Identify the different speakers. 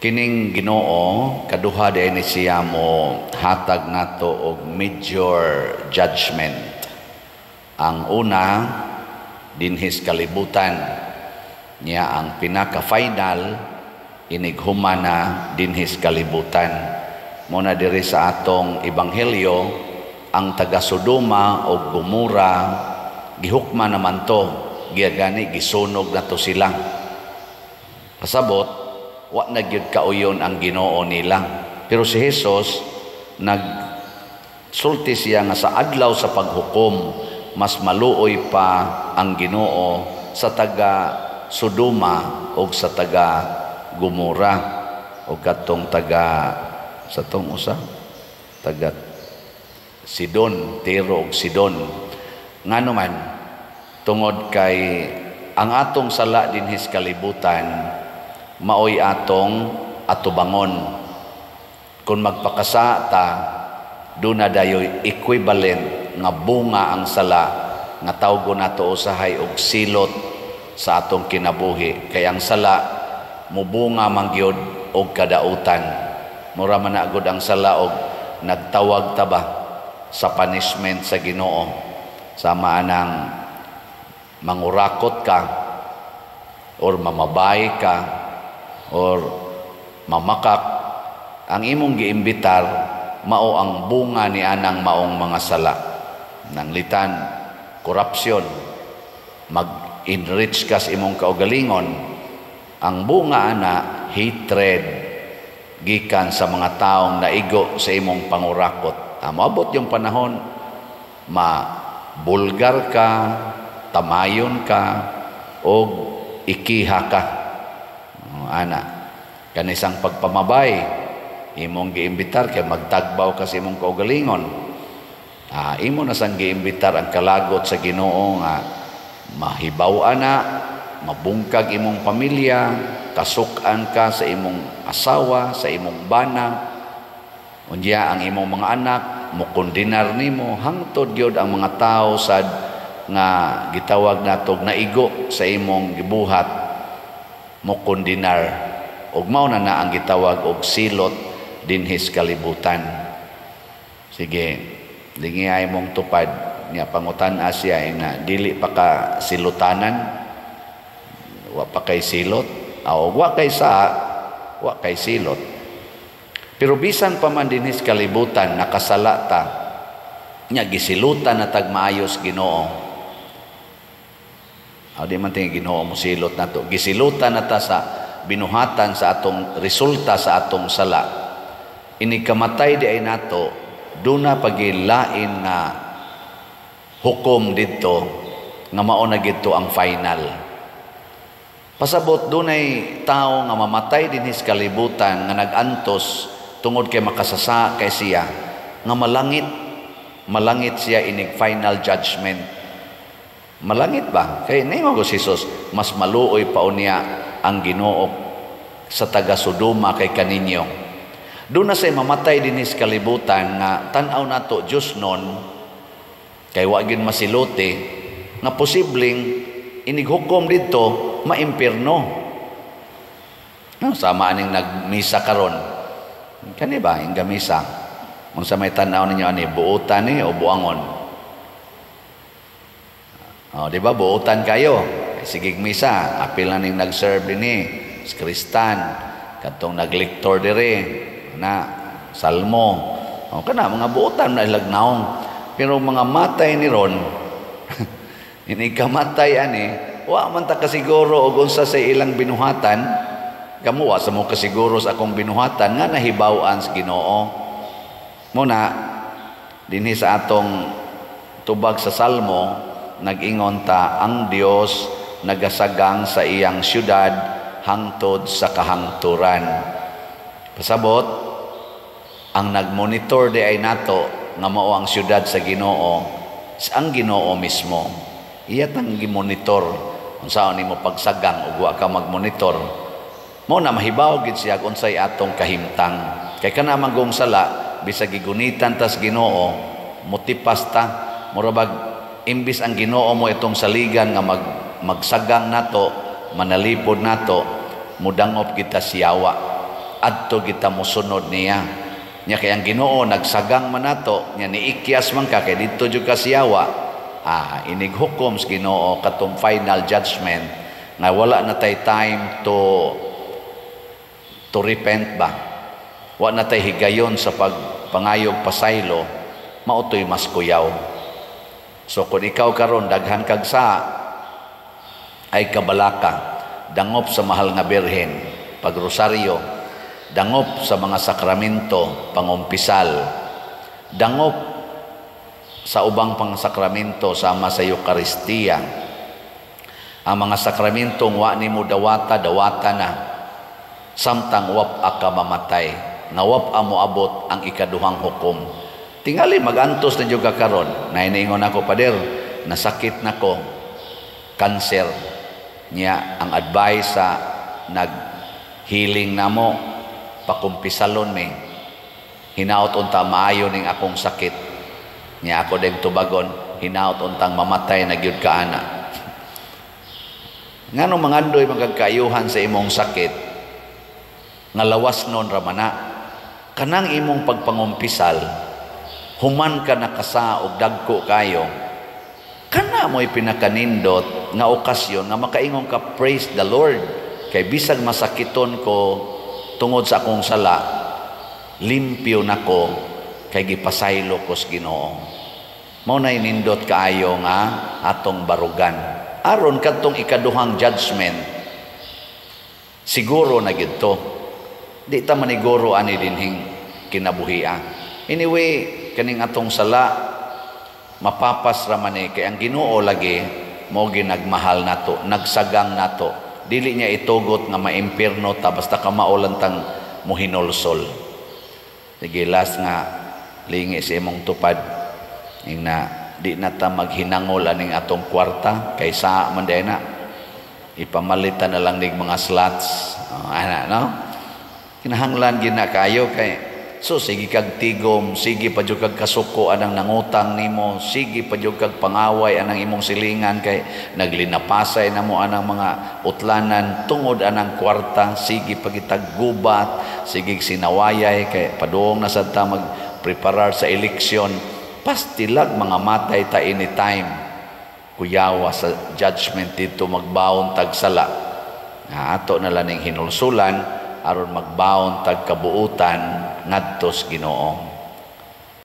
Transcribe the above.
Speaker 1: Kining Ginoo kaduha ni siya mo hatag nato og major judgment. Ang una dinhis kalibutan niya, ang pinaka-final inighuman na dinhis kalibutan. Muna diri sa atong ebanghelyo, ang taga Sodoma o Gomora gihukma naman to, giyagani gisunog na to sila. Pasabot, wa na gyud kauyon ang Ginoo nila. Pero si Jesus nagsulti siya nga sa adlaw sa paghukom, mas maluoy pa ang Ginoo sa taga Sodoma o sa taga Gomora o katong taga sa tong usa taga Sidon, Tiro og Sidon. Ngano man tungod kay ang atong sala dinhis kalibutan maoy atong atubangon. Kung magpakasa ta, doon na dayoy equivalent nga bunga ang sala nga tawgo nato usahay og silot sa atong kinabuhi. Kay ang sala mubunga mangyod og kadautan. Mura man na gud ang sala og nagtawag ta ba sa punishment sa Ginoo, sama anang mangurakot ka or mamabay ka or mamakak. Ang imong giimbitar mao ang bunga ni anang maong mga sala. Nanglitan korupsyon, mag-enrich ka sa imong kaugalingon. Ang bunga ana hatred gikan sa mga taong naigo sa imong pangurakot. Maabot yung panahon mabulgar ka, tamayon ka o ikiha ka. Ana kanisang pagpamabay imong giimbitar kay magtagbaw ka sa imong kaugalingon. Imo na sang giimbitar ang kalagot sa Ginoo nga mahibaw na, mabungkag imong pamilya, kasukan ka sa imong asawa, sa imong bana. Unya ang imong mga anak mukondinar nimo, hangtod gyud ang mga tao sad nga gitawag natog naigo sa imong gibuhat mukondinar. Ug mao na ang gitawag og silot dinhis kalibutan. Sige, lingiyay mong tupad niya pangutan-a siya na dili pa ka silutanan, wa pa kay silot, wa kay sa, wa kay silot. Pero bisan pa man dinhis kalibutan nakasala ta, nya gisilutan na tag maayos Ginoo. Di man ting Ginoo mo silot nato, gisilutan na ta sa binuhatan sa atong resulta sa atong sala. Inikamatay di ay nato, doon na pagilain na hukom dito nga mao na gito ang final. Pasabot doon ay tao nga mamatay dinhis kalibutan nga nagantos tungod kay makasasa kay siya nga malangit siya inig final judgment. Malangit ba? Kay nimo ko Jesus mas maluoy pa unya ang Ginoo sa taga Sodoma kay kaninyo. Doon na say mamatay dinhis kalibutan nga tan-aw nato Dios non kay wa gyud masilote nga posibleng inighukom dito maimpierno. Sama aning nagmisa karon. Kani ba ang gamisa? Unsa may tan-aw ninyo ani buotan ni o buangon? Di ba buotan kayo? Sige misa, apil na ning nag-serve dinhi, Kristan, katong naglektor dire na salmo. Kana mga buotan na ilagnaong. Pero mga matay ni ron, inikamatay ani, wa man ta kasiguro og unsa sa ilang binuhatan. Kamu wa sa mo kasiguro sa akong binuhatan nga nahibaw-an sa Ginoo. Muna dinhi sa atong tubag sa salmo nag-ingon ta ang Dios nagasagang sa iyang syudad hangtod sa kahangturan. Pasabot ang nagmonitor di ay nato nga mao ang syudad sa Ginoo, ang Ginoo mismo. Iya tang gimonitor unsaon nimo pagsagang ug wa ka magmonitor. Mo na mahibaw gid siya unsay atong kahimtang. Kay kana manggong sala bisag gigunitan tas Ginoo motipas ta murabag imbis ang Ginoo mo itong saligan nga magsagang nato, manalipod nato, mudangop kita siyawa. adto kita mosunod niya. Nya kay ang Ginoo nagsagang man nato, nya niikyas man ka kay didto jud ka siyawa. Inighukom sa Ginoo katong final judgment nga wala na tay time to repent ba. Wa na tay higayon sa pagpangayog pasaylo, mautoy mas kuyaw. So kung ikaw karon daghan kag sa ay kabalaka, dangop sa mahal nga birhen, pagrosaryo, dangop sa mga sakramento, pangumpisal, dangop sa ubang pang sakramento sama sa Eucharistia. Ang mga sakramentong wa nimo dawata na, samtang wap ka mamatay, nga wap mo abot ang ikaduhang hukom. Tingali magantos na juga karon, na iniingon ako, Pader, nasakit nako, cancer niya. Ang advice sa nag-healing na mo, pakumpisalon mi, hinaot unta maayo ning akong sakit niya. Ako din tubagon, hinaot untang mamatay na gyud ka ana. Ngano mangandoy magagkayuhan sa imong sakit nga lawas non ramana, kanang imong pagpangumpisal human ka nakasa og dagko kayo, kana mo'y pinakanindot nga okasyon nga makaingon ka, praise the Lord, kay bisag masakiton ko tungod sa akong sala, limpyo nako kay gipasaylo ko sa Ginoo. Mao nay nindot kaayo nga atong barugan aron kadtong ikaduhang judgment. Siguro na gidto, di ta maniguro ani dinhing kinabuhia. Anyway, kaning atong sala mapapas ra man kay ang Ginoo lagi mo ginagmahal nato, nagsagang nato. Dili niya itugot nga maimpierno ta basta ka maulantang muhinulsol. Sige, last nga lingi sa imong tupad na di na ta maghinangol aning atong kwarta kay sa man day na ipamalitan na lang ning mga slots, no? Kinahanglan gina kayo kay so sige kag tigom, sige pa jud kag kasuko anang nangutang nimo, sige pa jud kag pangaway anang imong silingan kay naglinapasay na mo anang mga utlanan tungod anang kwarta, sige pagitag gubat, sige sinawayay kay padung na sad ta magpreparar sa eleksyon. Pastilag mga matay ta anytime. Kuyawa sa judgment dito magbaon tag sala. Ato na lang ning hinulsulan aron magbaon tag kabuutan ngadto sa Ginoo.